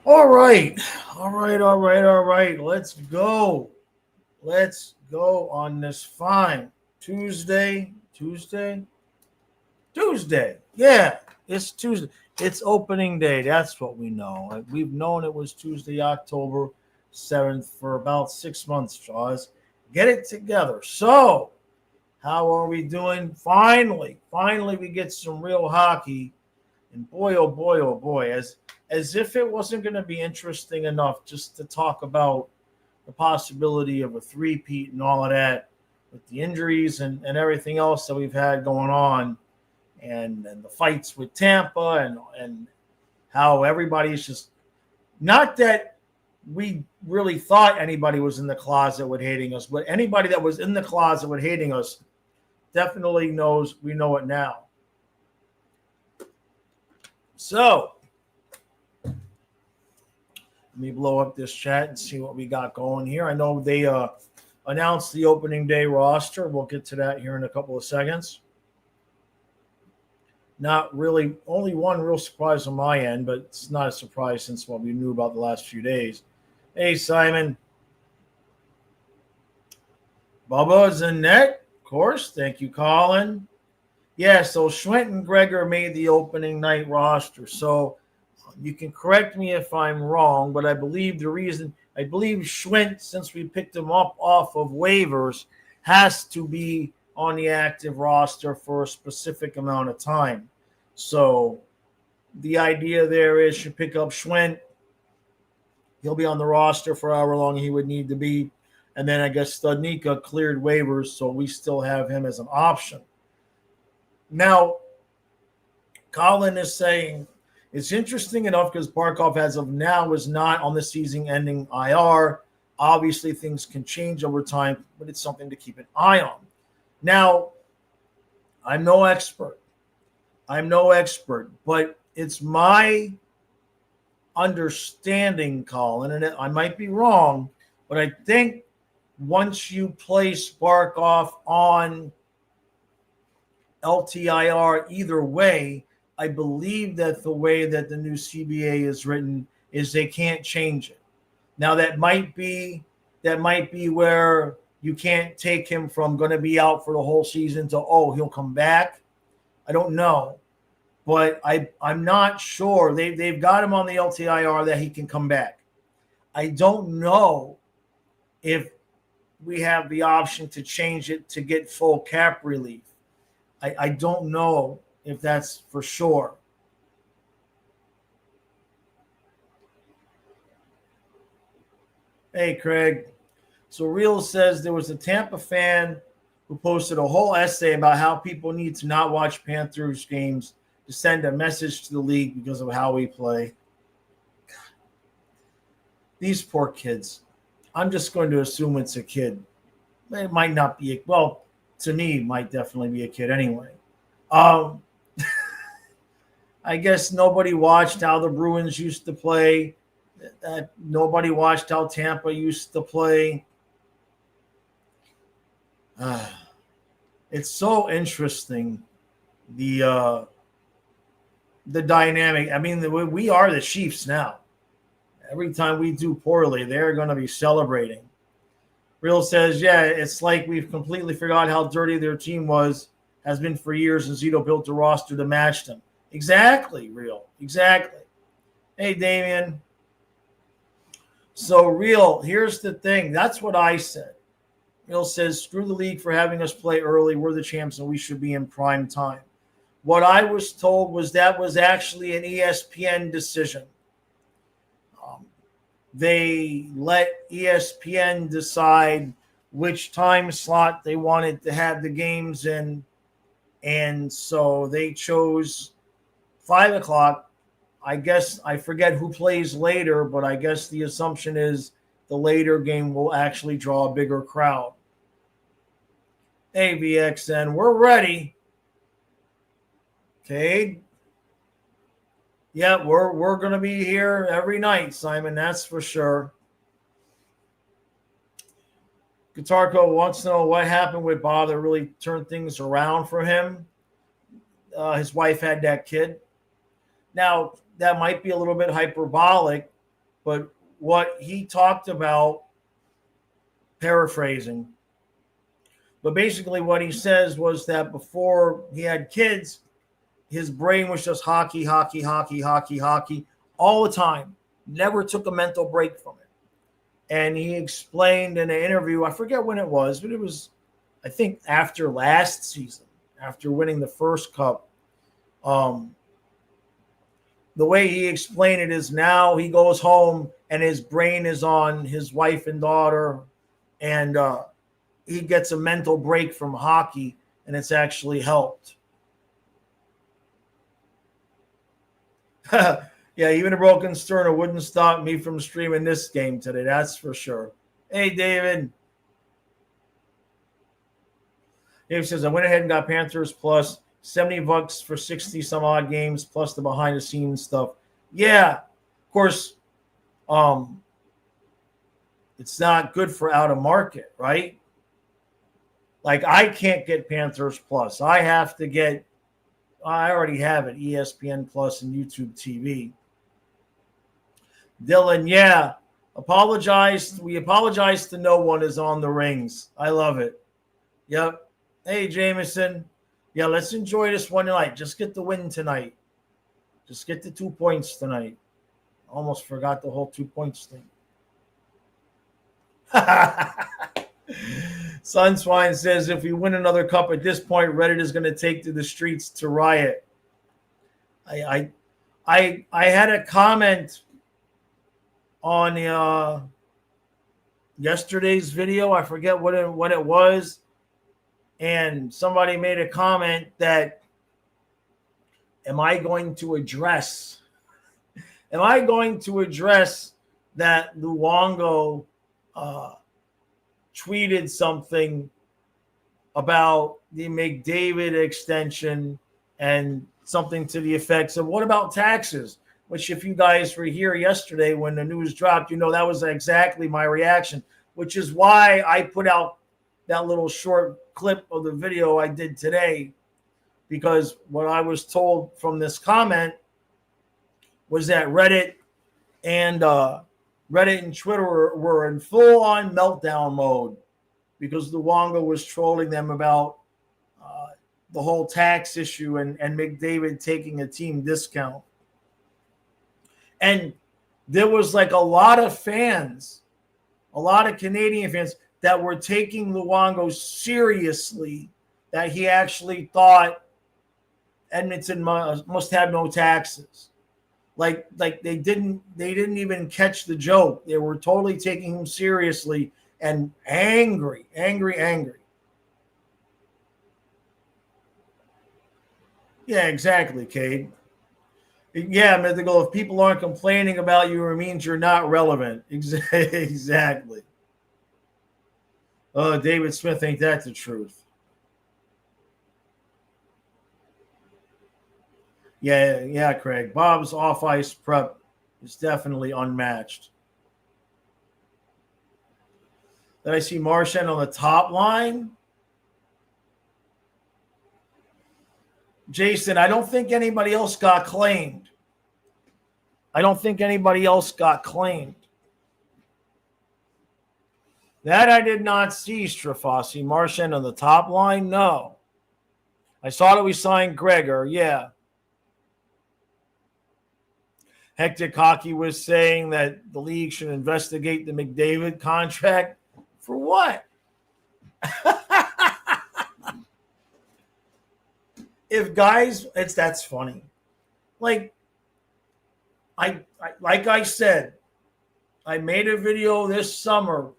All right. All right. All right. All right. Let's go. Let's go on this fine Tuesday. Tuesday. Yeah. It's Tuesday. It's opening day. That's what we know. We've known it was Tuesday, October 7th for about 6 months, Jaws. Get it together. So, how are we doing? Finally, we get some real hockey. And boy, oh boy, oh boy, as if it wasn't going to be interesting enough just to talk about the possibility of a three-peat and all of that with the injuries and everything else that we've had going on and the fights with Tampa and how everybody's just not that we really thought anybody was in the closet with hating us, but anybody that was in the closet with hating us definitely knows we know it now. So let me blow up this chat and see what we got going here. I know they announced the opening day roster. We'll get to that here in a couple of seconds. Not really, only one real surprise on my end, but it's not a surprise since what we knew about the last few days. Hey, Simon. Bubba's in net, of course. Thank you, Colin. Yeah, so Schwint and Gregor made the opening night roster. So you can correct me if I'm wrong, but I believe Schwint, since we picked him up off of waivers, has to be on the active roster for a specific amount of time. So the idea there is you pick up Schwint, he'll be on the roster for however long he would need to be. And then I guess Studnicka cleared waivers, so we still have him as an option. Now, Colin is saying it's interesting enough because Barkov, as of now, is not on the season-ending IR. Obviously, things can change over time, but it's something to keep an eye on. Now, I'm no expert, but it's my understanding, Colin, and I might be wrong, but I think once you place Barkov on LTIR either way, I believe that the way that the new CBA is written is they can't change it. Now that might be where you can't take him from going to be out for the whole season to he'll come back. I don't know, but I'm not sure. They've got him on the LTIR that he can come back. I don't know if we have the option to change it to get full cap relief. I don't know if that's for sure. Hey, Craig. So Real says there was a Tampa fan who posted a whole essay about how people need to not watch Panthers games to send a message to the league because of how we play. These poor kids. I'm just going to assume it's a kid. It might not be to me, it might definitely be a kid anyway. I guess nobody watched how the Bruins used to play. Nobody watched how Tampa used to play. It's so interesting, the dynamic. I mean, we are the Chiefs now. Every time we do poorly, they're going to be celebrating. Real says, yeah, it's like we've completely forgot how dirty their team has been for years, and Zito built a roster to match them. Exactly, Real. Exactly. Hey, Damien. So, Real, here's the thing. That's what I said. Real says, screw the league for having us play early. We're the champs, and we should be in prime time. What I was told was that was actually an ESPN decision. They let ESPN decide which time slot they wanted to have the games in. And so they chose 5 o'clock. I guess I forget who plays later, but I guess the assumption is the later game will actually draw a bigger crowd. Hey, VXN, we're ready. Okay. Yeah, we're going to be here every night, Simon. That's for sure. Guitarco wants to know what happened with Bob that really turned things around for him. His wife had that kid. Now, that might be a little bit hyperbolic, But what he talked about, paraphrasing, but basically what he says was that before he had kids, his brain was just hockey, hockey, hockey, hockey, hockey all the time. Never took a mental break from it. And he explained in an interview, I forget when it was, but it was, I think, after last season, after winning the first cup. The way he explained it is now he goes home and his brain is on his wife and daughter, and he gets a mental break from hockey, and it's actually helped. Yeah, even a broken sternum wouldn't stop me from streaming this game today. That's for sure. Hey, David. Dave says, I went ahead and got Panthers plus $70 for 60 some odd games plus the behind the scenes stuff. Yeah, of course, it's not good for out of market, right? Like I can't get Panthers plus. I have to get, I already have it, ESPN Plus and YouTube TV. Dylan, yeah, apologize. We apologize to no one is on the rings. I love it. Yep. Hey, Jameson. Yeah, let's enjoy this one tonight. Just get the win tonight. Just get the 2 points tonight. Almost forgot the whole 2 points thing. Sunswine says, if we win another cup at this point, Reddit is going to take to the streets to riot. I had a comment on yesterday's video. I forget what it was. And somebody made a comment that, am I going to address that Luongo tweeted something about the McDavid extension and something to the effects of, what about taxes? Which, if you guys were here yesterday when the news dropped, you know that was exactly my reaction, which is why I put out that little short clip of the video I did today, because what I was told from this comment was that Reddit and Twitter were in full-on meltdown mode because Luongo was trolling them about the whole tax issue and McDavid taking a team discount. And there was like a lot of fans, a lot of Canadian fans that were taking Luongo seriously, that he actually thought Edmonton must have no taxes. Like they didn't even catch the joke. They were totally taking him seriously and angry. Yeah, exactly, Cade. Yeah, Mythical, if people aren't complaining about you, it means you're not relevant. Exactly. Oh, David Smith, ain't that the truth? Yeah, Craig. Bob's off-ice prep is definitely unmatched. Did I see Marchand on the top line? Jason, I don't think anybody else got claimed. That I did not see, Strafossi. Marchand on the top line? No. I saw that we signed Gregor, yeah. Hectic Hockey was saying that the league should investigate the McDavid contract. For what? If guys, that's funny. Like I said, I made a video this summer,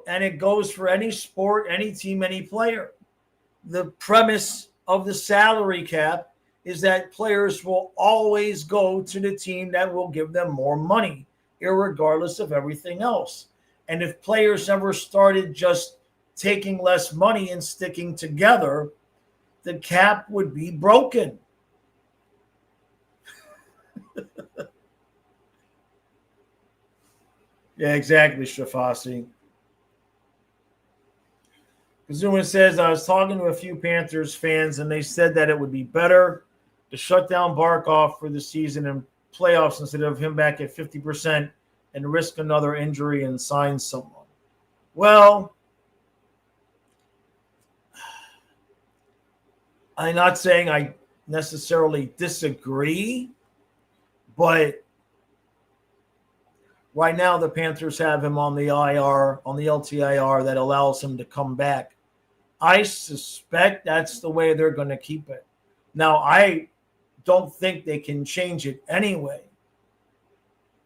and it goes for any sport, any team, any player. The premise of the salary cap is that players will always go to the team that will give them more money, irregardless of everything else. And if players ever started just taking less money and sticking together, the cap would be broken. Yeah, exactly, Shafasi. Kazuma says, I was talking to a few Panthers fans, and they said that it would be better to shut down Barkov for the season and playoffs instead of him back at 50% and risk another injury and sign someone? Well, I'm not saying I necessarily disagree, but right now the Panthers have him on the IR, on the LTIR that allows him to come back. I suspect that's the way they're going to keep it. Now, I don't think they can change it anyway.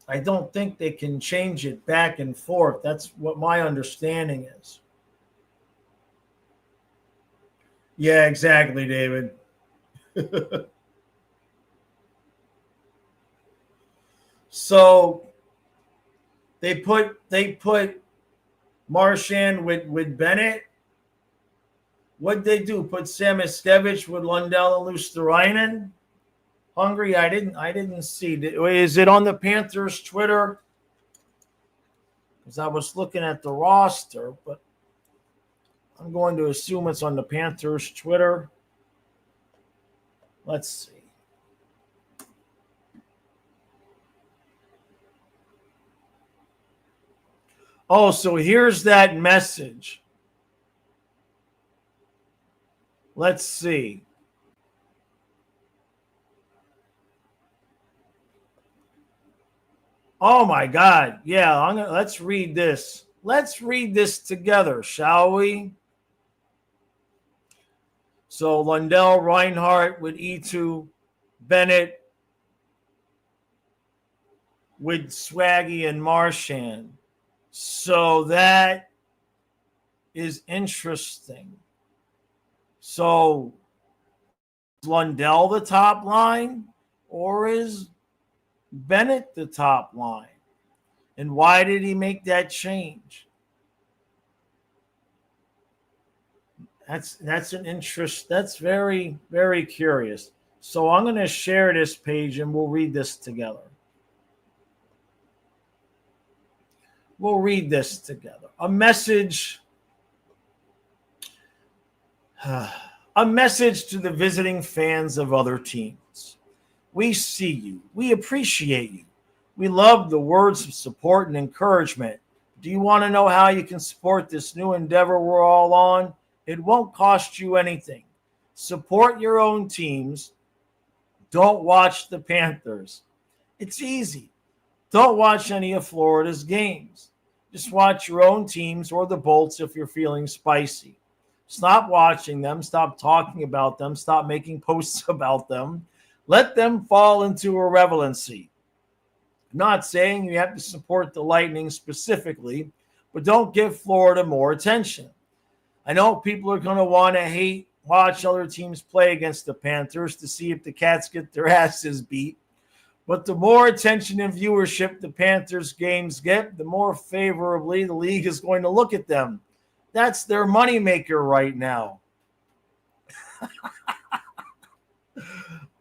I don't think they can change it back and forth. That's what my understanding is. Yeah, exactly, David. So they put Marchand with Bennett. What'd they do? Put Samoskevich with Lundell and Luosterainen? Hungry? I didn't see. Is it on the Panthers Twitter? Because I was looking at the roster, but I'm going to assume it's on the Panthers Twitter. Let's see. Oh, so here's that message. Let's see. Oh my God. Yeah, let's read this. Let's read this together, shall we? So Lundell, Reinhart with E2, Bennett with Swaggy and Marchand. So that is interesting. So is Lundell the top line, or is Bennett the top line? And why did he make that change? That's an interest. That's very, very curious. So I'm going to share this page and we'll read this together. We'll read this together. A message to the visiting fans of other teams. We see you. We appreciate you. We love the words of support and encouragement. Do you want to know how you can support this new endeavor we're all on? It won't cost you anything. Support your own teams. Don't watch the Panthers. It's easy. Don't watch any of Florida's games. Just watch your own teams or the Bolts if you're feeling spicy. Stop watching them. Stop talking about them. Stop making posts about them. Let them fall into irrelevancy. I'm not saying you have to support the Lightning specifically, but don't give Florida more attention. I know people are going to want to watch other teams play against the Panthers to see if the Cats get their asses beat. But the more attention and viewership the Panthers games get, the more favorably the league is going to look at them. That's their moneymaker right now.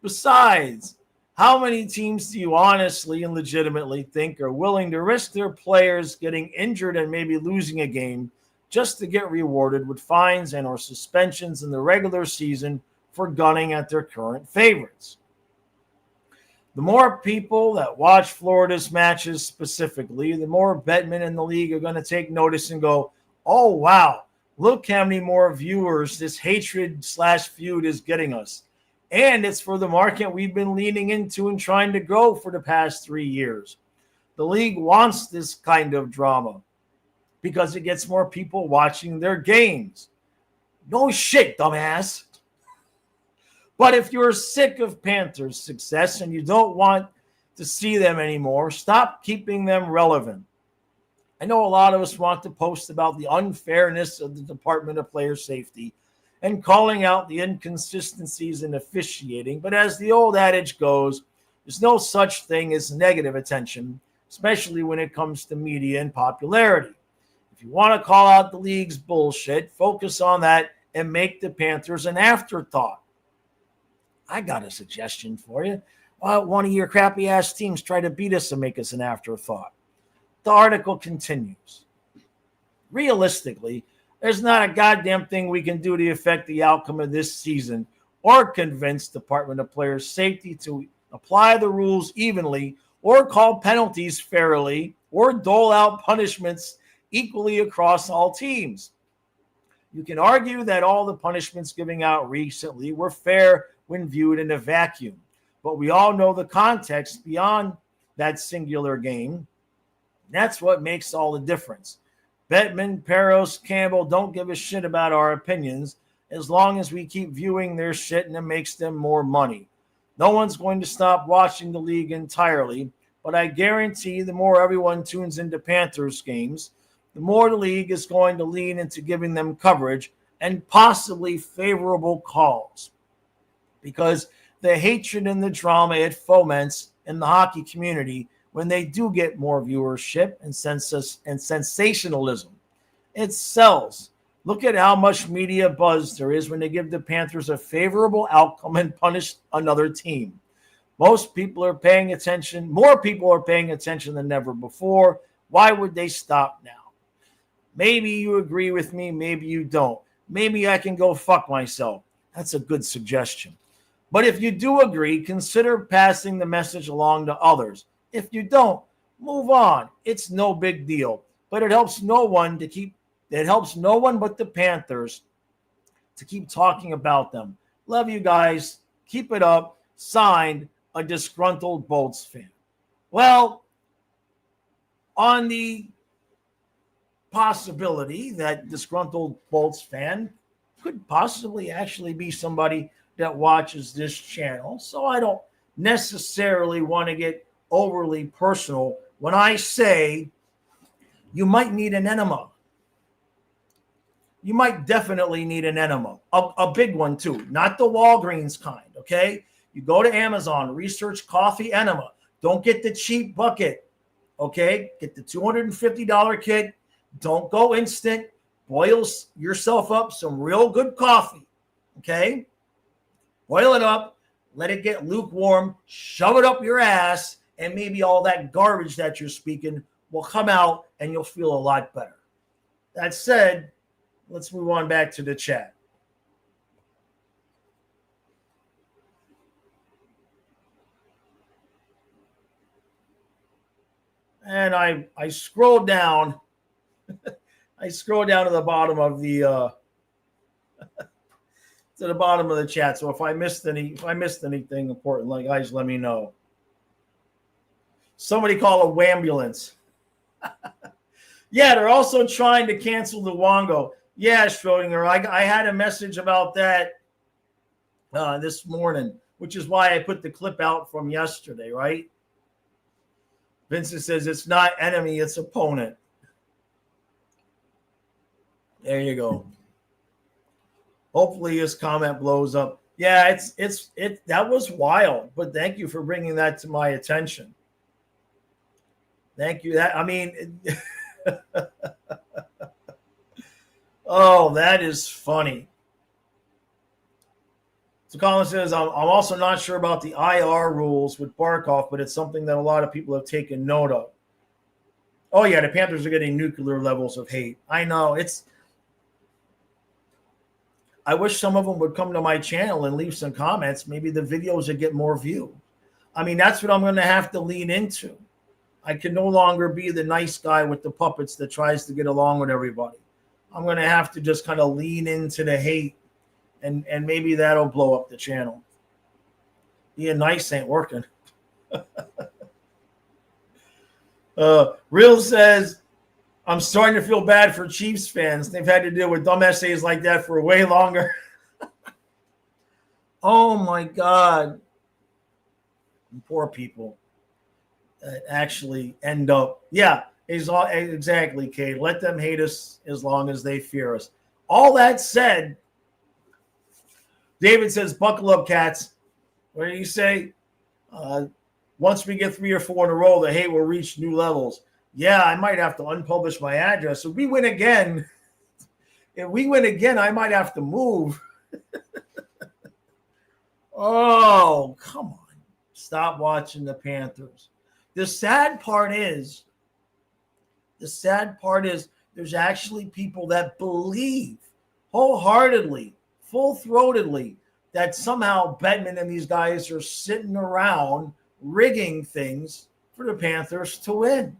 Besides, how many teams do you honestly and legitimately think are willing to risk their players getting injured and maybe losing a game just to get rewarded with fines and or suspensions in the regular season for gunning at their current favorites? The more people that watch Florida's matches specifically, the more betmen in the league are going to take notice and go, oh, wow, look how many more viewers this hatred/feud is getting us. And it's for the market we've been leaning into and trying to grow for the past 3 years. The league wants this kind of drama because it gets more people watching their games. No shit, dumbass. But if you're sick of Panthers' success and you don't want to see them anymore, stop keeping them relevant. I know a lot of us want to post about the unfairness of the Department of Player Safety and calling out the inconsistencies in officiating, but as the old adage goes, there's no such thing as negative attention, especially when it comes to media and popularity. If you want to call out the league's bullshit, focus on that and make the Panthers an afterthought. I got a suggestion for you. Why don't one of your crappy-ass teams try to beat us and make us an afterthought? The article continues. Realistically, there's not a goddamn thing we can do to affect the outcome of this season or convince Department of Player Safety to apply the rules evenly or call penalties fairly or dole out punishments equally across all teams. You can argue that all the punishments giving out recently were fair when viewed in a vacuum, but we all know the context beyond that singular game. That's what makes all the difference. Bettman, Peros, Campbell don't give a shit about our opinions as long as we keep viewing their shit and it makes them more money. No one's going to stop watching the league entirely, but I guarantee the more everyone tunes into Panthers games, the more the league is going to lean into giving them coverage and possibly favorable calls. Because the hatred and the drama it foments in the hockey community when they do get more viewership and sensationalism, it sells. Look at how much media buzz there is when they give the Panthers a favorable outcome and punish another team. Most people are paying attention. More people are paying attention than ever before. Why would they stop now? Maybe you agree with me. Maybe you don't. Maybe I can go fuck myself. That's a good suggestion. But if you do agree, consider passing the message along to others. If you don't, move on. It's no big deal. But it helps no one but the Panthers to keep talking about them. Love you guys. Keep it up. Signed, a disgruntled Bolts fan. Well, on the possibility that disgruntled Bolts fan could possibly actually be somebody that watches this channel, so I don't necessarily want to get overly personal when I say you might need an enema. You might definitely need an enema, a big one too, not the Walgreens kind, okay? You go to Amazon, research coffee enema. Don't get the cheap bucket, okay? Get the $250 kit. Don't go instant. Boil yourself up some real good coffee, okay? Boil it up. Let it get lukewarm. Shove it up your ass, and maybe all that garbage that you're speaking will come out, and you'll feel a lot better. That said, let's move on back to the chat. And I scrolled down. I scrolled down to the bottom of the to the bottom of the chat. So if I missed anything important, like guys, let me know. Somebody call a wambulance. Yeah, they're also trying to cancel the Wongo. Yeah, Schrodinger, I had a message about that this morning, which is why I put the clip out from yesterday, right? Vincent says it's not enemy, it's opponent. There you go. Hopefully his comment blows up. Yeah, that was wild, but thank you for bringing that to my attention. Thank you. Oh, that is funny. So Colin says, I'm also not sure about the IR rules with Barkov, but it's something that a lot of people have taken note of. Oh, yeah, the Panthers are getting nuclear levels of hate. I know. I wish some of them would come to my channel and leave some comments. Maybe the videos would get more view. I mean, that's what I'm going to have to lean into. I can no longer be the nice guy with the puppets that tries to get along with everybody. I'm going to have to just kind of lean into the hate, and maybe that'll blow up the channel. Being nice ain't working. Real says, I'm starting to feel bad for Chiefs fans. They've had to deal with dumb essays like that for way longer. Oh, my God. Poor people that actually end up. Yeah, exactly, Kate. Let them hate us as long as they fear us. All that said, David says, buckle up, cats. What did he say? Once we get 3 or 4 in a row, the hate will reach new levels. Yeah, I might have to unpublish my address. If we win again, I might have to move. Oh, come on. Stop watching the Panthers. The sad part is there's actually people that believe wholeheartedly, full-throatedly, that somehow Bettman and these guys are sitting around rigging things for the Panthers to win.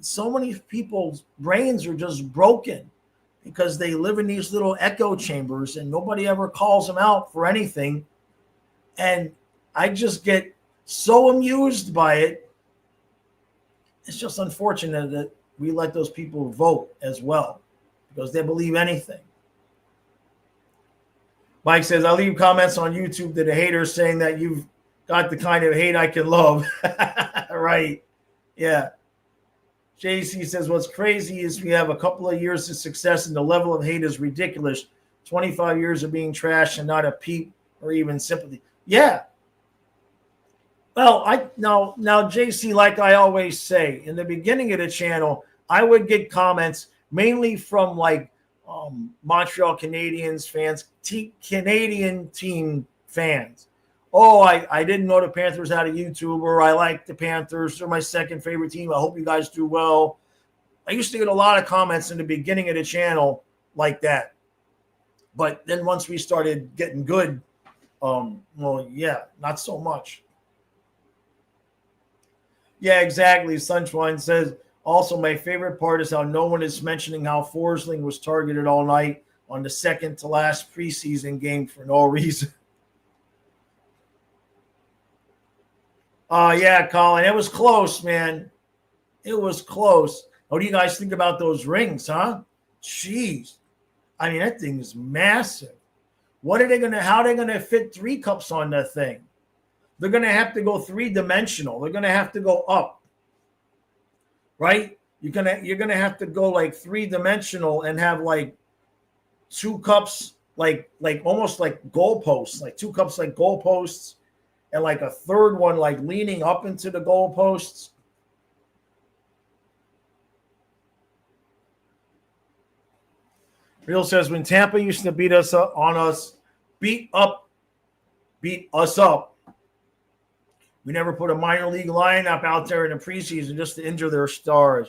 So many people's brains are just broken because they live in these little echo chambers and nobody ever calls them out for anything. And I just get so amused by it. It's just unfortunate that we let those people vote as well because they believe anything. Mike says, I leave comments on YouTube to the haters saying that you've got the kind of hate I can love. Right. Yeah. JC says, what's crazy is we have a couple of years of success and the level of hate is ridiculous. 25 years of being trashed and not a peep or even sympathy. Yeah. Well, now JC, like I always say, in the beginning of the channel, I would get comments mainly from like Montreal Canadiens fans, Canadian team fans. Oh, I didn't know the Panthers had a YouTuber. I like the Panthers. They're my second favorite team. I hope you guys do well. I used to get a lot of comments in the beginning of the channel like that. But then once we started getting good, well, yeah, not so much. Yeah, exactly. Sunshine says, also, my favorite part is how no one is mentioning how Forsling was targeted all night on the second to last preseason game for no reason. Yeah, Colin, it was close, man. It was close. What do you guys think about those rings, huh? Jeez. I mean, that thing is massive. How are they gonna fit 3 cups on that thing? They're gonna have to go 3-dimensional. They're gonna have to go up. Right? You're gonna have to go like 3-dimensional and have like 2 cups, like almost like goalposts, like 2 cups like goalposts, and like a third one like leaning up into the goalposts. Real says when Tampa used to beat us up, we never put a minor league lineup out there in the preseason just to injure their stars.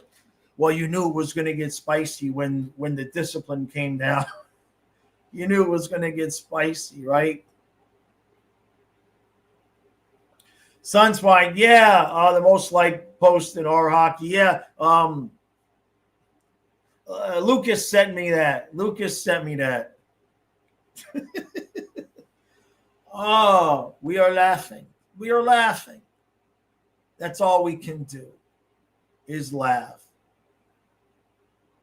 Well, you knew it was going to get spicy when the discipline came down. You knew it was going to get spicy, right? Sunspine, yeah, the most liked post in our hockey. Yeah, Lucas sent me that. Oh, we are laughing. We are laughing. That's all we can do is laugh.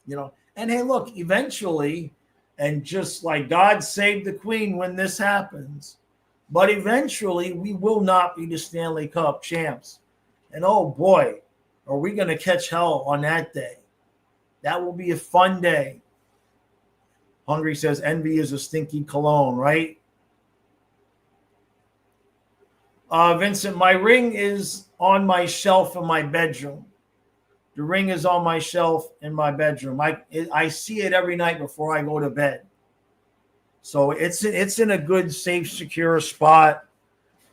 You know, and hey, look, eventually, and just like God save the Queen when this happens, but eventually we will not be the Stanley Cup champs. And oh boy, are we going to catch hell on that day. That will be a fun day. Hungry says envy is a stinky cologne, right? Vincent, my ring is on my shelf in my bedroom. The ring is on my shelf in my bedroom. I see it every night before I go to bed. So it's in a good, safe, secure spot,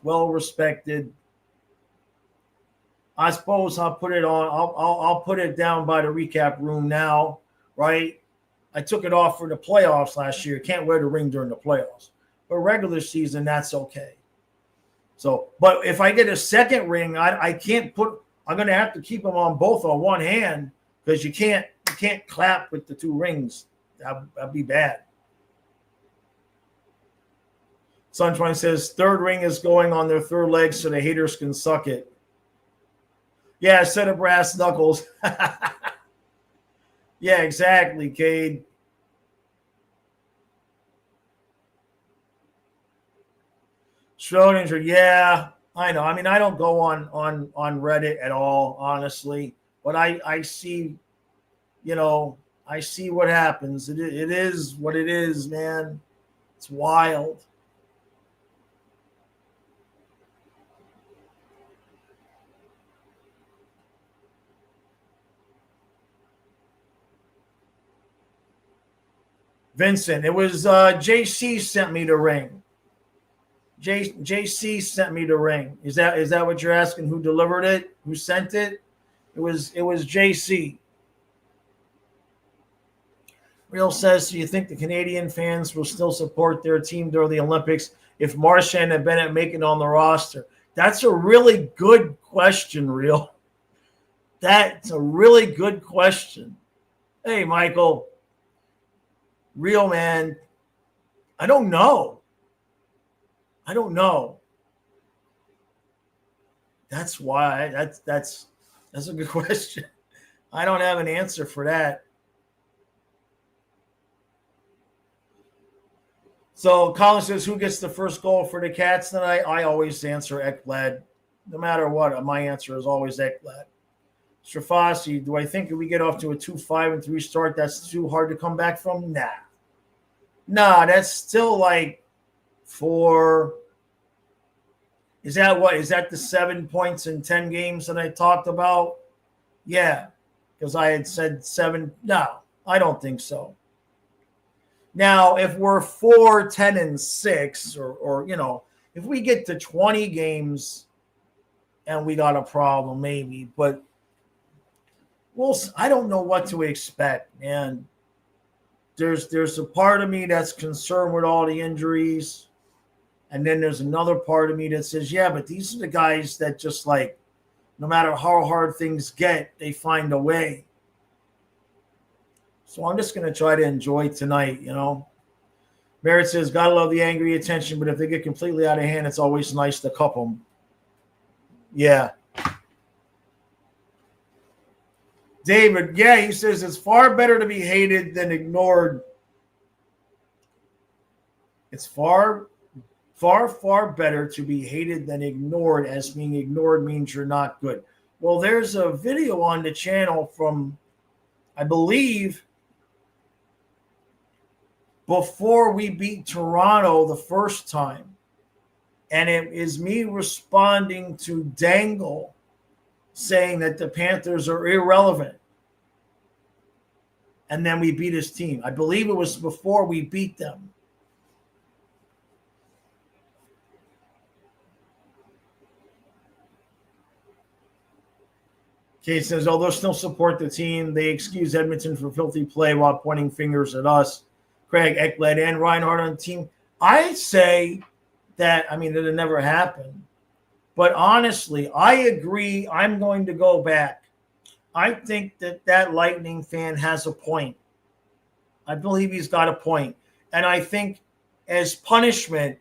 well respected. I suppose I'll put it on. I'll put it down by the recap room now, right? I took it off for the playoffs last year. Can't wear the ring during the playoffs, but regular season that's okay. So, but if I get a second ring, I can't put. I'm going to have to keep them on both on one hand because you can't clap with the 2 rings. That'd be bad. Sunshine says 3rd ring is going on their 3rd leg so the haters can suck it. Yeah, a set of brass knuckles. Yeah, exactly, Cade. Schrodinger, yeah, I know. I mean, I don't go on Reddit at all, honestly. But I see, I see what happens. It is what it is, man. It's wild. Vincent, it was JC sent me the ring. JC sent me the ring. Is that what you're asking? Who delivered it? Who sent it? It was JC. Real says, do you think the Canadian fans will still support their team during the Olympics if Marchand and Bennett make it on the roster? That's a really good question, Real. That's a really good question. Hey, Michael, real man, I don't know. I don't know. That's why that's a good question. I don't have an answer for that. So Colin says, who gets the first goal for the Cats tonight? I always answer Ekblad. No matter what, my answer is always Ekblad. Strafasi, do I think if we get off to a 2-5-3 start, that's too hard to come back from? Nah, that's still like 4. Is that what? Is that the 7 points in 10 games that I talked about? Yeah, because I had said 7. No, I don't think so. Now, if we're 4-10-6, or if we get to 20 games and we got a problem, maybe. But I don't know what to expect, man. There's a part of me that's concerned with all the injuries. And then there's another part of me that says, yeah, but these are the guys that just like, no matter how hard things get, they find a way. So I'm just going to try to enjoy tonight, Merritt says, gotta love the angry attention, but if they get completely out of hand, it's always nice to cup them. Yeah. David, yeah, he says it's far better to be hated than ignored. It's far better to be hated than ignored, as being ignored means you're not good. Well, there's a video on the channel from, I believe, before we beat Toronto the first time. And it is me responding to Dangle saying that the Panthers are irrelevant. And then we beat his team. I believe it was before we beat them. Kate says, although still support the team, they excuse Edmonton for filthy play while pointing fingers at us. Craig, Ekblad, and Reinhart on the team. I say that, that it never happened. But honestly, I agree. I'm going to go back. I think that Lightning fan has a point. I believe he's got a point. And I think as punishment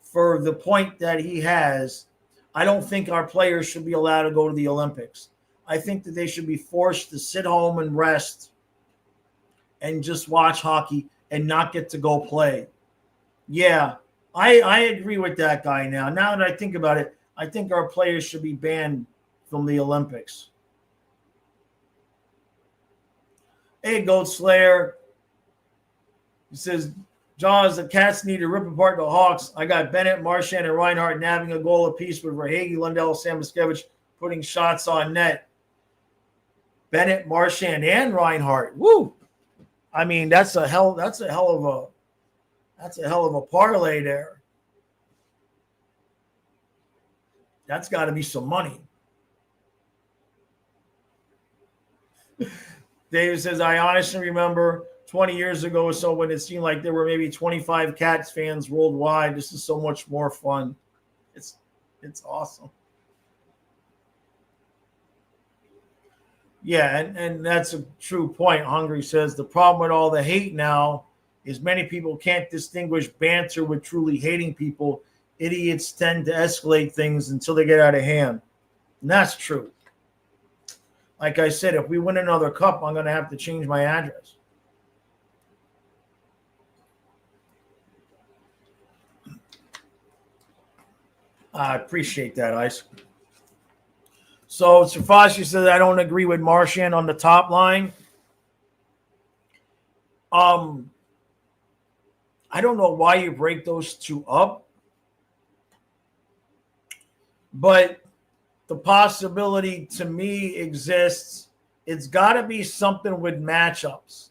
for the point that he has, I don't think our players should be allowed to go to the Olympics. I think that they should be forced to sit home and rest and just watch hockey and not get to go play. Yeah, I agree with that guy now. Now that I think about it, I think our players should be banned from the Olympics. Hey, Gold Slayer. He says, Jaws, the Cats need to rip apart the Hawks. I got Bennett, Marchand, and Reinhart nabbing a goal apiece with Verhaeghe, Lundell, Samoskevich putting shots on net. Bennett, Marchand, and Reinhart. Woo! That's a hell of a parlay there. That's got to be some money. David says, I honestly remember 20 years ago or so when it seemed like there were maybe 25 Cats fans worldwide. This is so much more fun. It's awesome. Yeah, and that's a true point. Hungry says the problem with all the hate now is many people can't distinguish banter with truly hating people. Idiots tend to escalate things until they get out of hand. And that's true. Like I said, if we win another cup, I'm going to have to change my address. I appreciate that, Ice. So Safashi says, I don't agree with Marchand on the top line. I don't know why you break those two up, but the possibility to me exists. It's got to be something with matchups.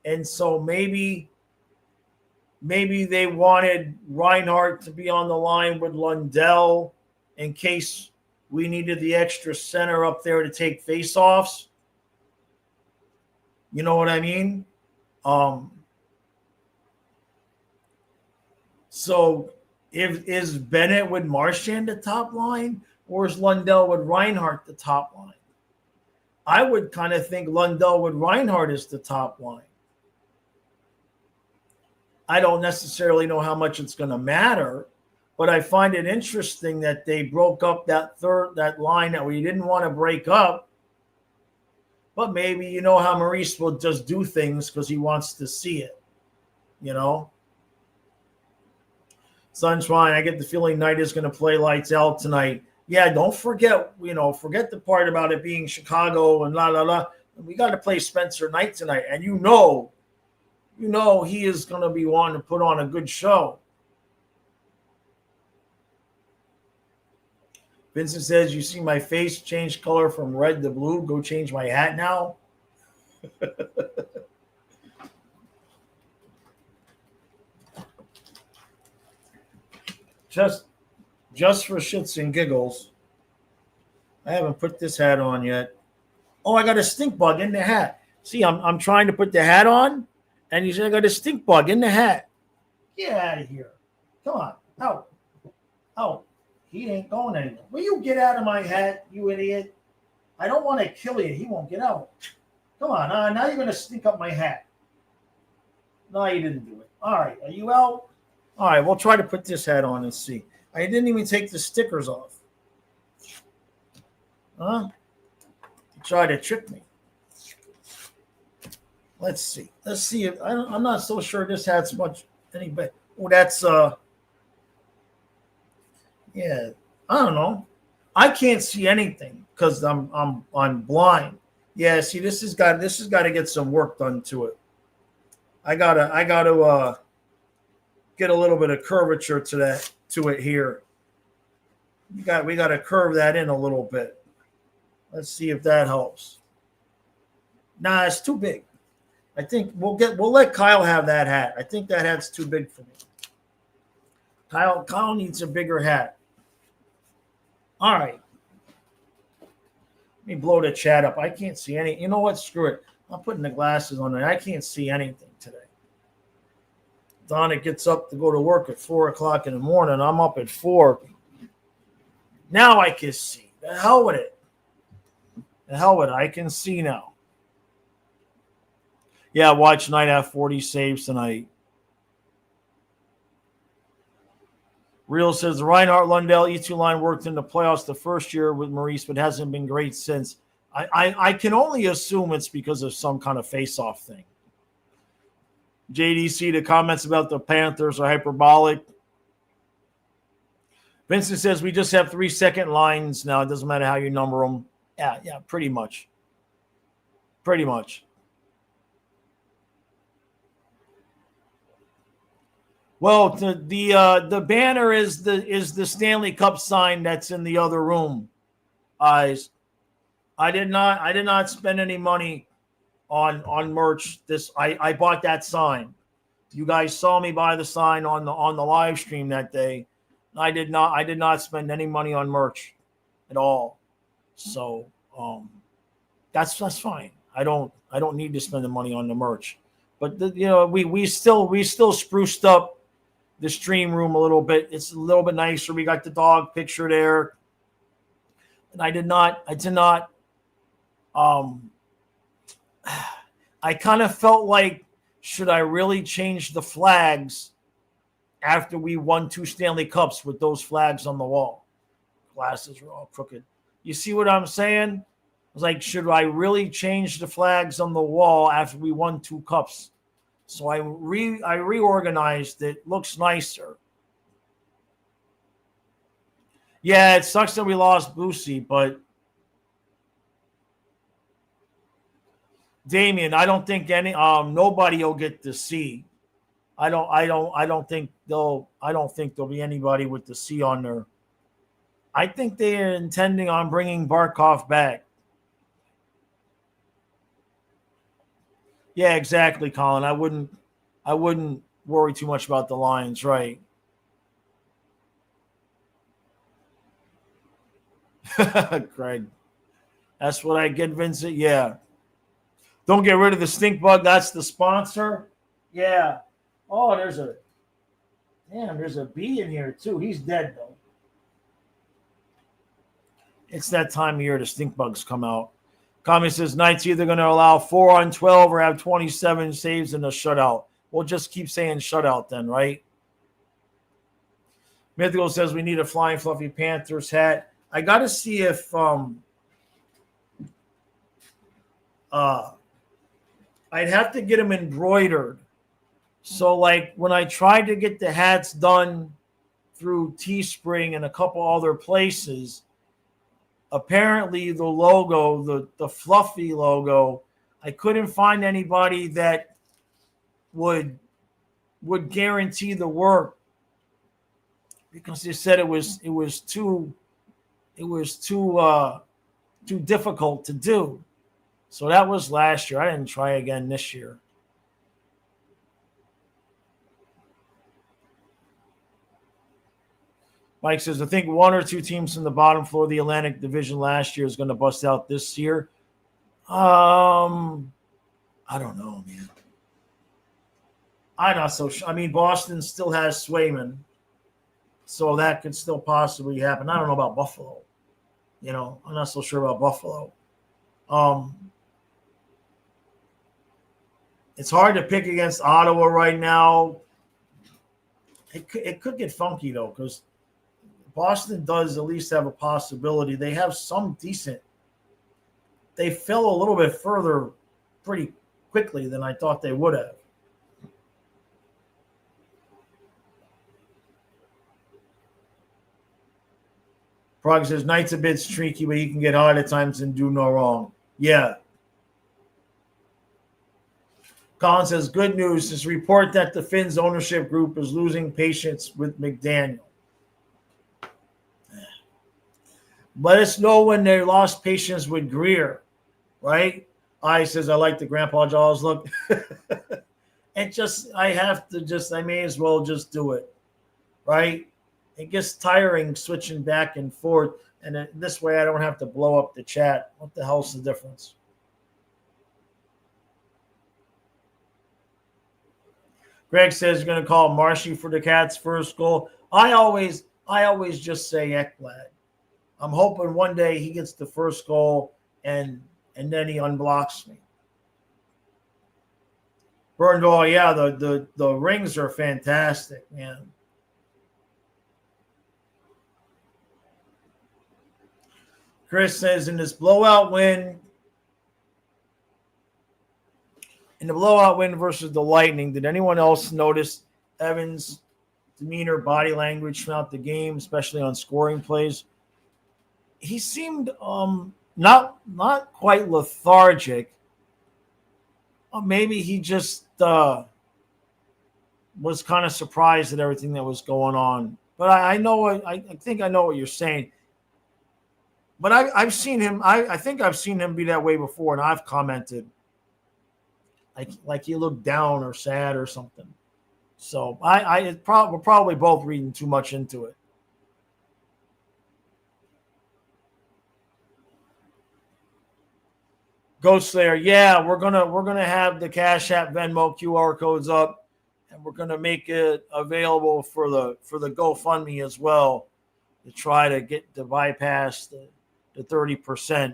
And so maybe they wanted Reinhart to be on the line with Lundell in case we needed the extra center up there to take faceoffs. You know what I mean? So is Bennett with Marchand the top line, or is Lundell with Reinhart the top line? I would kind of think Lundell with Reinhardt is the top line. I don't necessarily know how much it's going to matter, but I find it interesting that they broke up that line that we didn't want to break up. But maybe you know how Maurice will just do things because he wants to see it, you know. Sunshine, I get the feeling Knight is going to play lights out tonight. Yeah, don't forget, forget the part about it being Chicago and la la la. We got to play Spencer Knight tonight, and you know he is going to be wanting to put on a good show. Vincent says, you see my face change color from red to blue. Go change my hat now. Just for shits and giggles. I haven't put this hat on yet. Oh, I got a stink bug in the hat. See, I'm trying to put the hat on, and you say I got a stink bug in the hat. Get out of here. Come on. Out. Out. He ain't going anywhere. Will you get out of my hat, you idiot? I don't want to kill you. He won't get out. Come on. Now you're going to stink up my hat. No, you didn't do it. All right. Are you out? All right. We'll try to put this hat on and see. I didn't even take the stickers off. Huh? You try to trick me. Let's see. Let's see. If I'm not so sure this hat's much any better. Oh, that's yeah. I don't know. I can't see anything because I'm blind. Yeah. See, this has got to get some work done to it. I gotta get a little bit of curvature to it here. We got to curve that in a little bit. Let's see if that helps. Nah, it's too big. I think we'll let Kyle have that hat. I think that hat's too big for me. Kyle needs a bigger hat. All right. Let me blow the chat up. I can't see any. You know what? Screw it. I'm putting the glasses on. I can't see anything today. Donna gets up to go to work at 4 o'clock in the morning. I'm up at 4. Now I can see. The hell with it. The hell with it. I can see now. Yeah, watch Knight have 40 saves tonight. Real says the Reinhardt Lundell E2 line worked in the playoffs the first year with Maurice, but hasn't been great since. I can only assume it's because of some kind of face-off thing. JDC, the comments about the Panthers are hyperbolic. Vincent says we just have 3-second lines now. It doesn't matter how you number them. Yeah, pretty much. Pretty much. Well, the banner is the Stanley Cup sign that's in the other room. Eyes. I did not spend any money on merch. I bought that sign. You guys saw me buy the sign on the live stream that day. I did not spend any money on merch at all. So that's fine. I don't need to spend the money on the merch. But we still spruced up the stream room a little bit. It's a little bit nicer. We got the dog picture there. And I did not I kind of felt like, should I really change the flags after we won 2 Stanley Cups with those flags on the wall? Glasses were all crooked. You see what I'm saying? I was like, should I really change the flags on the wall after we won 2 cups? So I reorganized it. Looks nicer. Yeah, it sucks that we lost Boosie, but Damien, I don't think nobody will get to see. I don't think there'll be anybody with the C on there. I think they are intending on bringing Barkov back. Yeah, exactly, Colin. I wouldn't worry too much about the Lions, right? Craig. That's what I get, Vincent. Yeah. Don't get rid of the stink bug. That's the sponsor. Yeah. Oh, there's a bee in here too. He's dead though. It's that time of year the stink bugs come out. Tommy says Knights either going to allow 4 on 12 or have 27 saves in a shutout. We'll just keep saying shutout then, right? Mythical says we need a Flying Fluffy Panthers hat. I got to see if I'd have to get them embroidered. So, like, when I tried to get the hats done through Teespring and a couple other places, apparently the logo, the Fluffy logo, I couldn't find anybody that would guarantee the work because they said it was too difficult to do. So that was last year. I didn't try again this year. Mike says, I think 1 or 2 teams from the bottom floor of the Atlantic Division last year is going to bust out this year. I don't know, man. I'm not so sure. I mean, Boston still has Swayman, so that could still possibly happen. I don't know about Buffalo. You know, I'm not so sure about Buffalo. It's hard to pick against Ottawa right now. It could get funky, though, because Boston does at least have a possibility. They have some decent. They fell a little bit further pretty quickly than I thought they would have. Prague says, Knight's a bit streaky, but he can get hot at times and do no wrong. Yeah. Colin says, good news. This report that the Finns ownership group is losing patience with McDaniel. Let us know when they lost patience with Greer, right? I says, I like the Grandpa Jaws look. And I may as well just do it, right? It gets tiring switching back and forth. And this way I don't have to blow up the chat. What the hell's the difference? Greg says you're going to call Marshy for the Cats' first goal. I always just say Ekblad. I'm hoping one day he gets the first goal and then he unblocks me. Burndall, yeah, the rings are fantastic, man. Chris says in the blowout win versus the Lightning, did anyone else notice Evans' demeanor, body language throughout the game, especially on scoring plays? He seemed not quite lethargic. Maybe he just was kind of surprised at everything that was going on. But I think I know what you're saying. But I've seen him. I think I've seen him be that way before, and I've commented like he looked down or sad or something. So we're probably both reading too much into it. Ghost Slayer, yeah, we're gonna have the Cash App, Venmo QR codes up, and we're gonna make it available for the GoFundMe as well to try to bypass the 30%.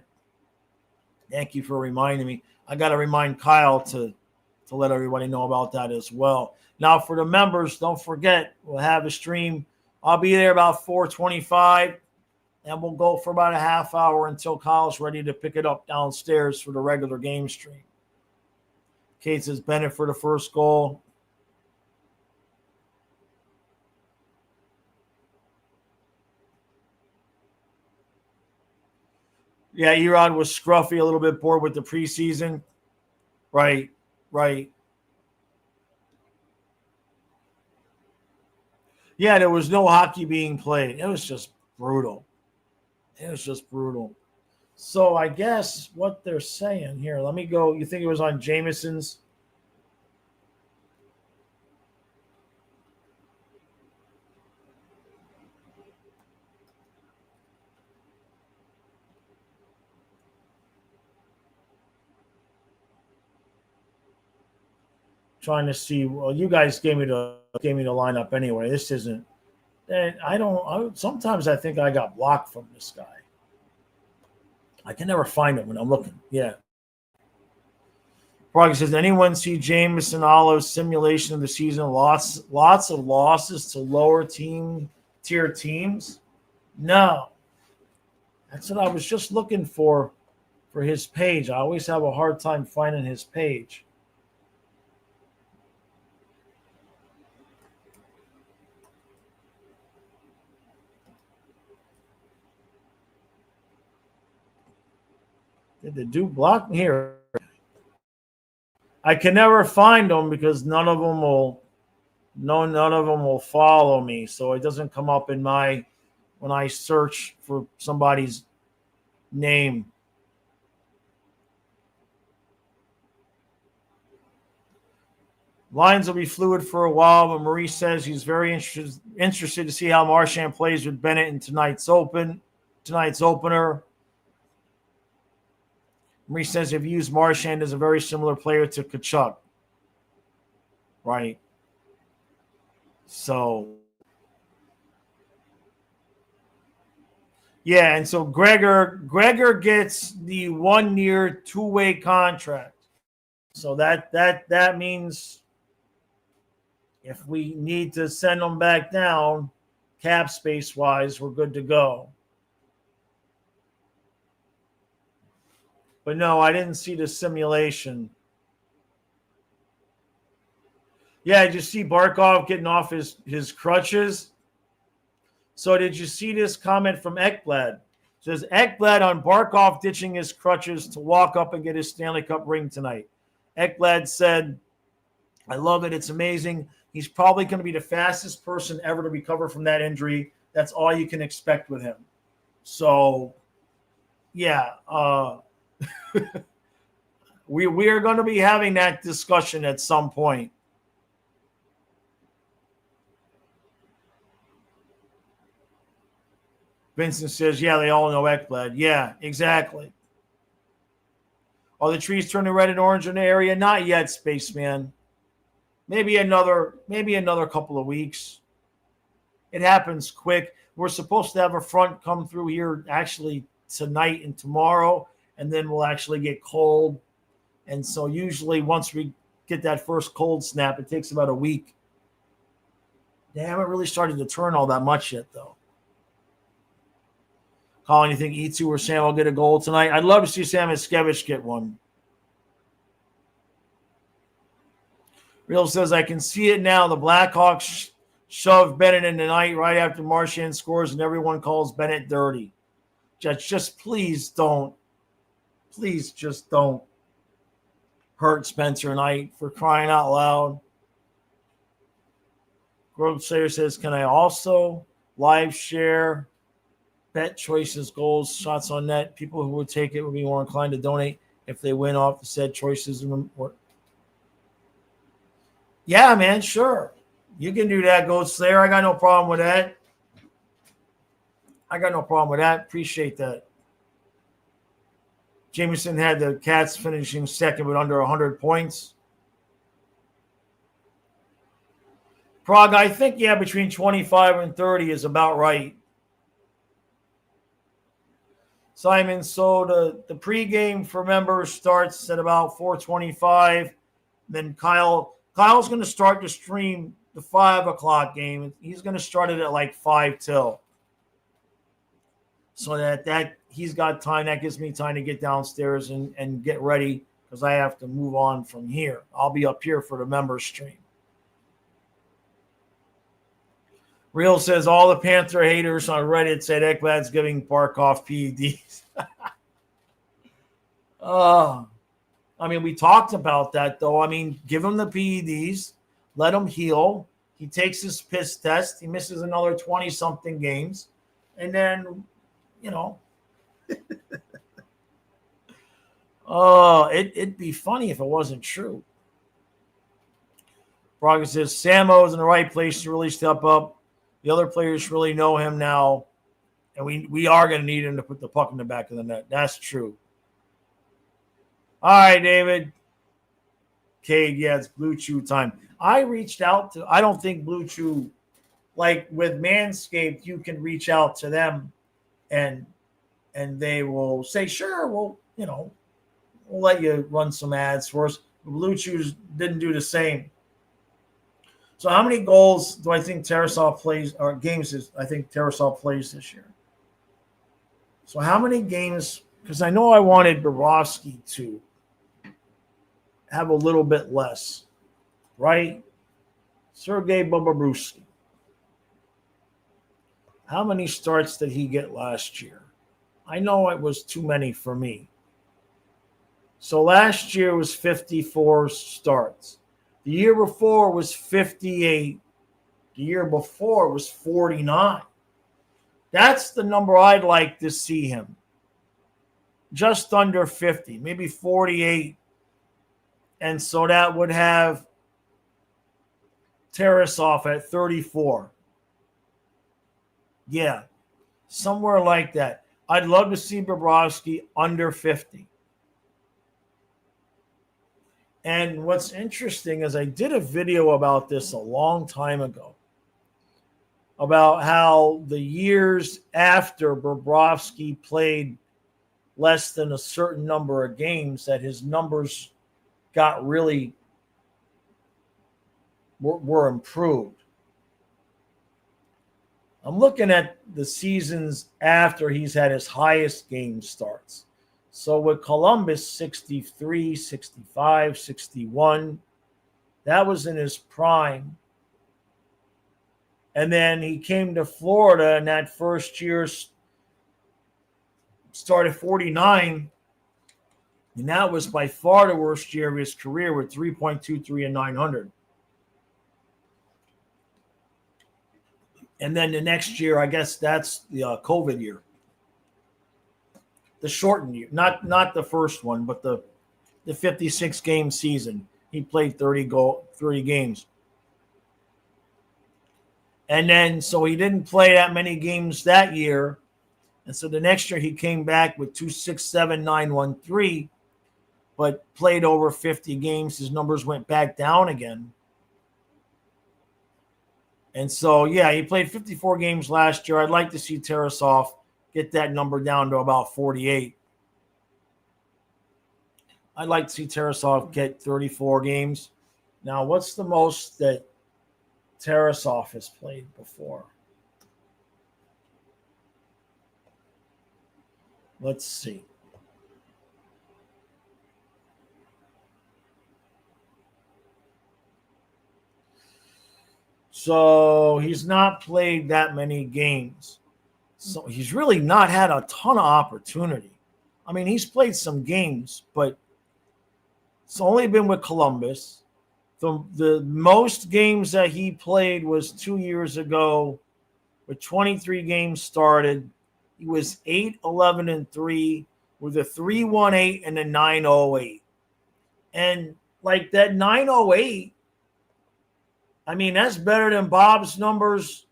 Thank you for reminding me. I got to remind Kyle to let everybody know about that as well. Now for the members, don't forget we'll have a stream. I'll be there about 4:25. And we'll go for about a half hour until Kyle's ready to pick it up downstairs for the regular game stream. Kate says Bennett for the first goal. Yeah, Erod was scruffy, a little bit bored with the preseason. Right. Yeah, there was no hockey being played. It was just brutal. So I guess what they're saying here, let me go. You think it was on Jameson's? Trying to see. Well, you guys gave me the lineup anyway. This isn't. And sometimes I think I got blocked from this guy. I can never find it when I'm looking. Yeah. Froggy says, anyone see Jameson Olive's simulation of the season? Lots of losses to lower tier teams? No. That's what I was just looking for his page. I always have a hard time finding his page. Did the dude block me here? I can never find them because none of them will follow me. So it doesn't come up in my when I search for somebody's name. Lines will be fluid for a while, but Maurice says he's very interested to see how Marchand plays with Bennett in tonight's opener. Maurice says if you use Marchand as a very similar player to Tkachuk. Right. So, yeah, and so Gregor gets the 1-year, 2-way contract. So that means if we need to send them back down, cap space wise, we're good to go. But no, I didn't see the simulation. Yeah, did you see Barkov getting off his crutches? So did you see this comment from Ekblad? It says Ekblad on Barkov ditching his crutches to walk up and get his Stanley Cup ring tonight. Ekblad said, I love it. It's amazing. He's probably going to be the fastest person ever to recover from that injury. That's all you can expect with him. So, yeah, we are going to be having that discussion at some point. Vincent says, yeah, they all know Ekblad. Yeah, exactly. Are the trees turning red and orange in the area? Not yet, Spaceman. Maybe another couple of weeks. It happens quick. We're supposed to have a front come through here actually tonight and tomorrow, and then we'll actually get cold. And so usually once we get that first cold snap, it takes about a week. They haven't really started to turn all that much yet, though. Colin, you think E2 or Sam will get a goal tonight? I'd love to see Sam Iskevich get one. Real says, I can see it now. The Blackhawks shove Bennett in the night right after Marchand scores, and everyone calls Bennett dirty. Just please don't. Please just don't hurt Spencer Knight, for crying out loud. Grove Slayer says, can I also live share bet choices, goals, shots on net? People who would take it would be more inclined to donate if they win off the said choices. Yeah, man, sure. You can do that, Ghost Slayer. I got no problem with that. Appreciate that. Jameson had the Cats finishing second with under 100 points. Prague, I think, yeah, between 25 and 30 is about right. Simon, so the pregame for members starts at about 4:25. Then Kyle's going to start to stream the 5 o'clock game. He's going to start it at like 5 till. So that he's got time. That gives me time to get downstairs and get ready because I have to move on from here. I'll be up here for the members stream. Real says all the Panther haters on Reddit said Ekblad's giving Barkov PEDs. I mean, we talked about that, though. I mean, give him the PEDs, let him heal. He takes his piss test. He misses another 20-something games. And then, you know, it'd be funny if it wasn't true. Braga says Samo's in the right place to really step up. The other players really know him now, and we are going to need him to put the puck in the back of the net. That's true. All right, David. Cade, yeah, it's Blue Chew time. I reached out to – I don't think Blue Chew – like with Manscaped, you can reach out to them and and they will say, sure, we'll let you run some ads for us. The Blue Chews didn't do the same. So how many goals do I think Tarasov plays, or games I think Tarasov plays this year? So how many games, because I know I wanted Bobrovsky to have a little bit less, right? Sergei Bobrovsky. How many starts did he get last year? I know it was too many for me. So last year was 54 starts. The year before was 58. The year before was 49. That's the number I'd like to see him. Just under 50, maybe 48. And so that would have Tarasov at 34. Yeah, somewhere like that. I'd love to see Bobrovsky under 50. And what's interesting is I did a video about this a long time ago, about how the years after Bobrovsky played less than a certain number of games, that his numbers got really were improved. I'm looking at the seasons after he's had his highest game starts. So with Columbus, 63, 65, 61, that was in his prime. And then he came to Florida, and that first year started 49. And that was by far the worst year of his career with 3.23 and 900. And then the next year, I guess that's the COVID year. The shortened year, not the first one, but the 56 game season. He played 30 games. And then so he didn't play that many games that year. And so the next year he came back with 267,913, but played over 50 games. His numbers went back down again. And so, yeah, he played 54 games last year. I'd like to see Tarasov get that number down to about 48. I'd like to see Tarasov get 34 games. Now, what's the most that Tarasov has played before? Let's see. So he's not played that many games. So he's really not had a ton of opportunity. I mean, he's played some games, but it's only been with Columbus. The most games that he played was 2 years ago with 23 games started. He was 8-11-3 with a 3.18 and a 9.08. And like that 9.08, I mean, that's better than Bob's numbers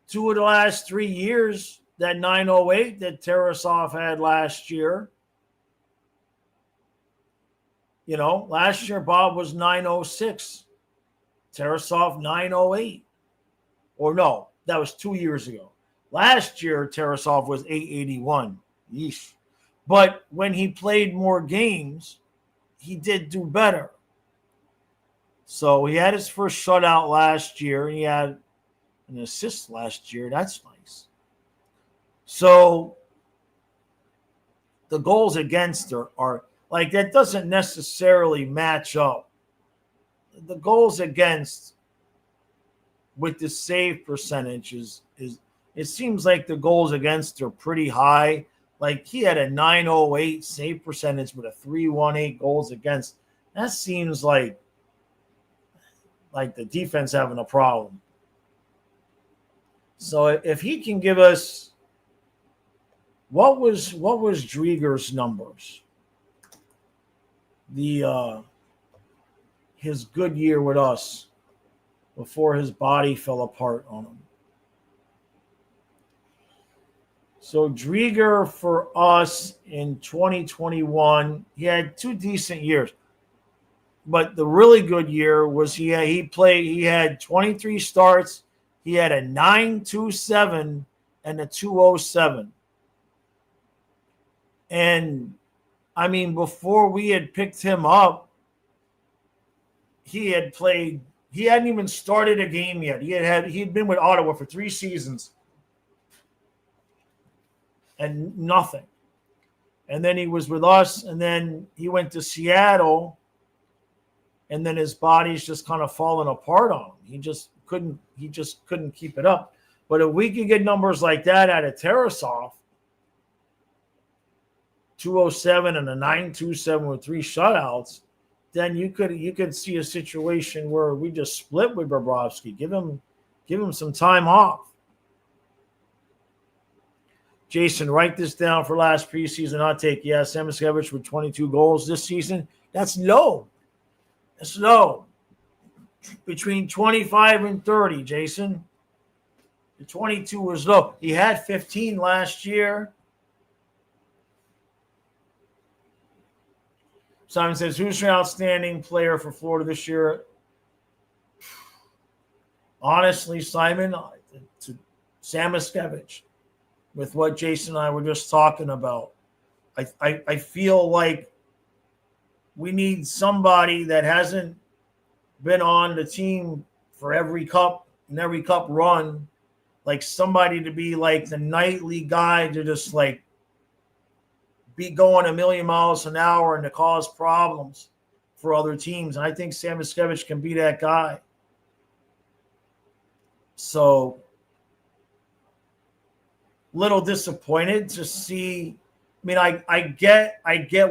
2 of the last 3 years, that 9.08 that Tarasov had last year. You know, last year Bob was 9.06. Tarasov 9.08. Or no, that was 2 years ago. Last year Tarasov was 8.81. Yeesh. But when he played more games, he did do better. So he had his first shutout last year. He had an assist last year. That's nice. So the goals against are like, that doesn't necessarily match up. The goals against with the save percentage is it seems like the goals against are pretty high. Like he had a 9.08 save percentage with a 3.18 goals against. That seems like the defense having a problem. So if he can give us, what was Drieger's numbers? His good year with us before his body fell apart on him. So Drieger for us in 2021, he had 2 decent years. But the really good year was he had 23 starts. He had a 9.27 and a 2.07. And I mean, before we had picked him up, he had played. He hadn't even started a game yet. He'd been with Ottawa for 3 seasons and nothing. And then he was with us, and then he went to Seattle, and then his body's just kind of falling apart on him. He just couldn't keep it up. But if we could get numbers like that out of Tarasov, 207 and a 927 with 3 shutouts, then you could see a situation where we just split with Bobrovsky. Give him some time off. Jason, write this down for last preseason hot take. Yeah, Samoskevich with 22 goals this season. That's low. That's low. Between 25 and 30, Jason. The 22 was low. He had 15 last year. Simon says, who's your outstanding player for Florida this year? Honestly, Simon, to Samoskevich, with what Jason and I were just talking about. I feel like we need somebody that hasn't been on the team for every cup run, like somebody to be like the nightly guy to just like be going a million miles an hour and to cause problems for other teams. And I think Samoskevich can be that guy. So, little disappointed to see. I mean, I get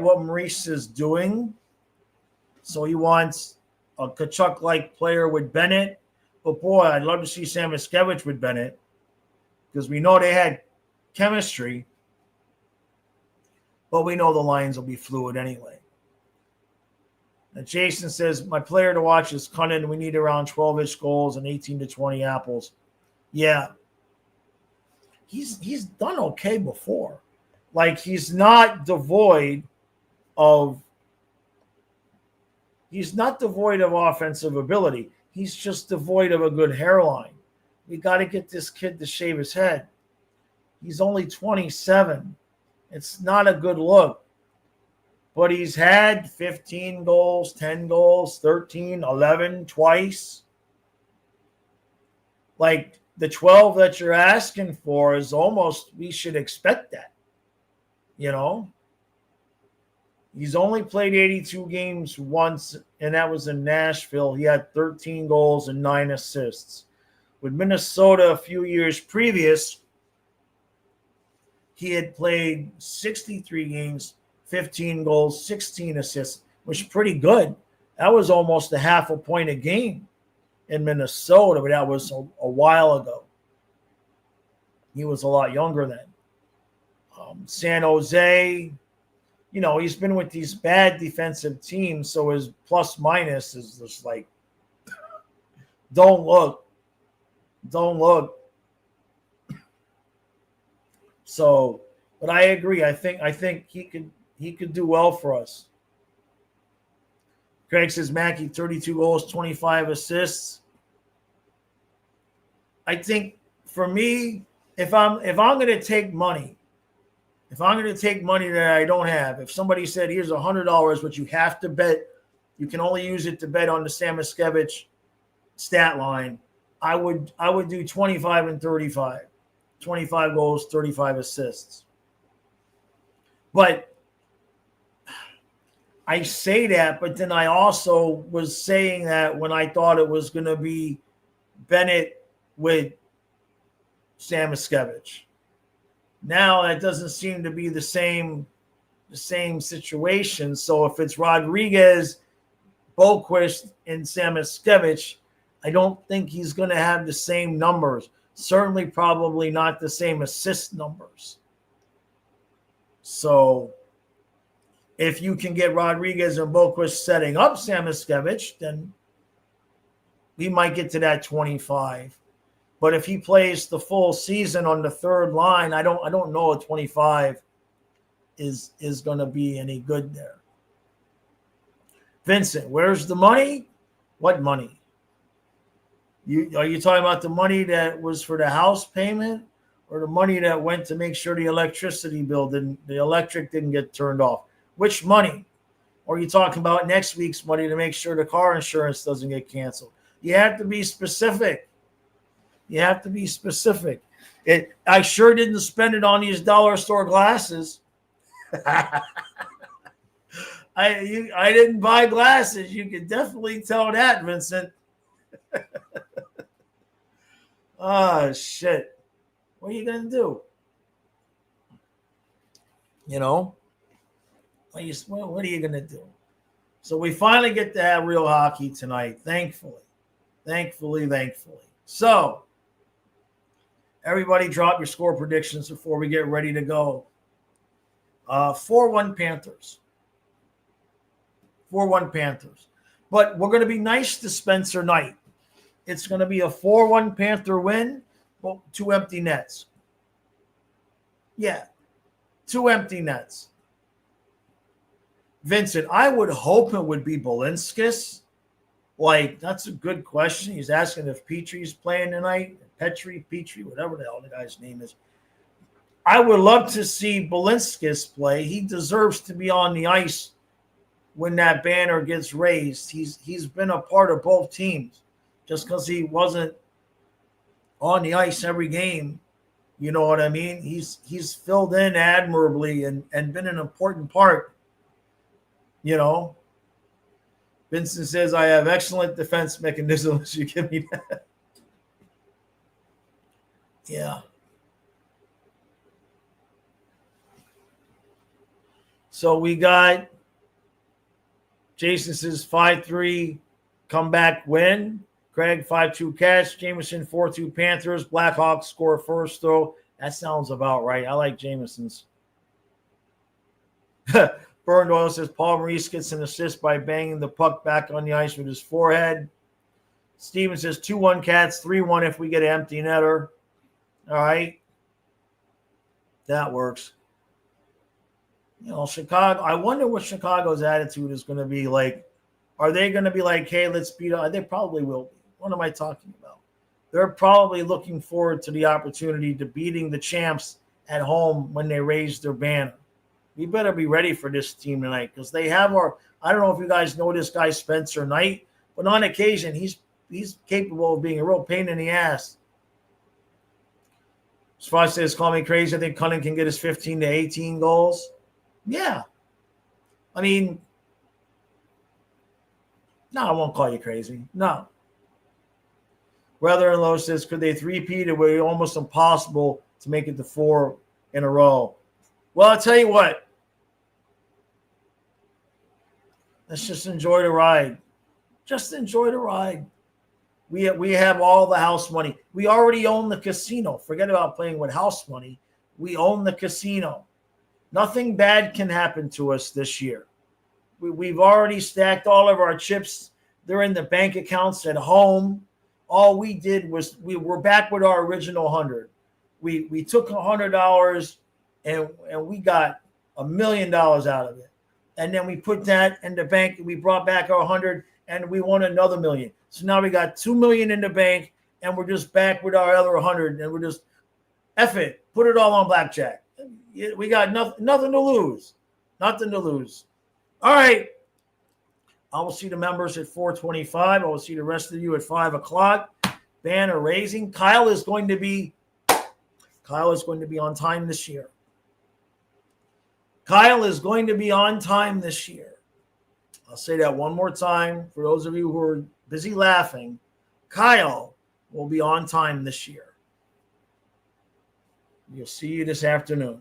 what Maurice is doing. So he wants a Kachuk-like player with Bennett. But boy, I'd love to see Samoskevich with Bennett because we know they had chemistry. But we know the lines will be fluid anyway. And Jason says, my player to watch is Cunnin. We need around 12-ish goals and 18 to 20 apples. Yeah. He's done okay before. Like, he's not devoid of offensive ability. He's just devoid of a good hairline. We got to get this kid to shave his head. He's only 27. It's not a good look. But he's had 15 goals, 10 goals, 13, 11 twice. Like, the 12 that you're asking for is almost, we should expect that. You know? He's only played 82 games once, and that was in Nashville. He had 13 goals and 9 assists. With Minnesota a few years previous, he had played 63 games, 15 goals, 16 assists, which is pretty good. That was almost a half a point a game in Minnesota, but that was a while ago. He was a lot younger then. San Jose, you know, he's been with these bad defensive teams, so his plus minus is just like, don't look. So, but I agree. I think he could do well for us. Craig says Mackey 32 goals, 25 assists. I think for me, if I'm going to take money that I don't have, if somebody said here's $100, but you have to bet, you can only use it to bet on the Samoskevich stat line, I would do 25 and 35. 25 goals, 35 assists. But I say that, but then I also was saying that when I thought it was going to be Bennett with Samoskevich. Now that doesn't seem to be the same situation. So if it's Rodriguez, Boquist, and Samoskevich, I don't think he's going to have the same numbers. Certainly probably not the same assist numbers. So if you can get Rodriguez and Boquist setting up Samoskevich, then we might get to that 25. But if he plays the full season on the third line, I don't know if 25 is going to be any good there. Vincent, where's the money? What money? Are you talking about the money that was for the house payment, or the money that went to make sure the electric didn't get turned off? Which money? Or are you talking about next week's money to make sure the car insurance doesn't get canceled? You have to be specific. You have to be specific. I sure didn't spend it on these dollar store glasses. I didn't buy glasses. You can definitely tell that, Vincent. Oh, shit. What are you going to do? You know? What are you going to do? So we finally get to have real hockey tonight, thankfully. Thankfully. So, everybody drop your score predictions before we get ready to go. 4-1 Panthers. 4-1 Panthers. But we're going to be nice to Spencer Knight. It's going to be a 4-1 Panther win, well, 2 empty nets. Yeah, 2 empty nets. Vincent, I would hope it would be Balinskis. Like, that's a good question. He's asking if Petrie's playing tonight. Petrie, whatever the hell the guy's name is. I would love to see Balinskis play. He deserves to be on the ice when that banner gets raised. He's been a part of both teams. Just because he wasn't on the ice every game, you know what I mean? He's filled in admirably and been an important part. You know, Vincent says, I have excellent defense mechanisms. You give me that. Yeah. So we got Jason says 5-3 comeback win. Craig 5-2 catch. Jameson 4-2 Panthers. Blackhawks score first, though. That sounds about right. I like Jameson's. Burned Oil says Paul Maurice gets an assist by banging the puck back on the ice with his forehead. Steven says 2-1 Cats, 3-1 if we get an empty netter. All right. That works. You know, Chicago, I wonder what Chicago's attitude is going to be like. Are they going to be like, hey, let's beat up? They probably will be. What am I talking about? They're probably looking forward to the opportunity to beating the champs at home when they raise their banner. We better be ready for this team tonight because they have I don't know if you guys know this guy, Spencer Knight, but on occasion, he's capable of being a real pain in the ass. Spot says, call me crazy. I think Cunning can get his 15 to 18 goals. Yeah. I mean, no, I won't call you crazy. No. Brother-in-law says, could they three-peat? It would be almost impossible to make it to 4 in a row. Well, I'll tell you what. Let's just enjoy the ride. Just enjoy the ride. We have all the house money. We already own the casino. Forget about playing with house money. We own the casino. Nothing bad can happen to us this year. We've already stacked all of our chips. They're in the bank accounts at home. All we did was we were back with our original 100. We took $100 and we got $1 million out of it. And then we put that in the bank. We brought back our 100 and we won another $1 million. So now we got $2 million in the bank and we're just back with our other 100 and we're just F it. Put it all on blackjack. We got nothing to lose. Nothing to lose. All right. I will see the members at 4:25. I will see the rest of you at 5 o'clock. Banner raising. Kyle is going to be on time this year. Kyle is going to be on time this year. I'll say that one more time for those of you who are busy laughing. Kyle will be on time this year. We'll see you this afternoon.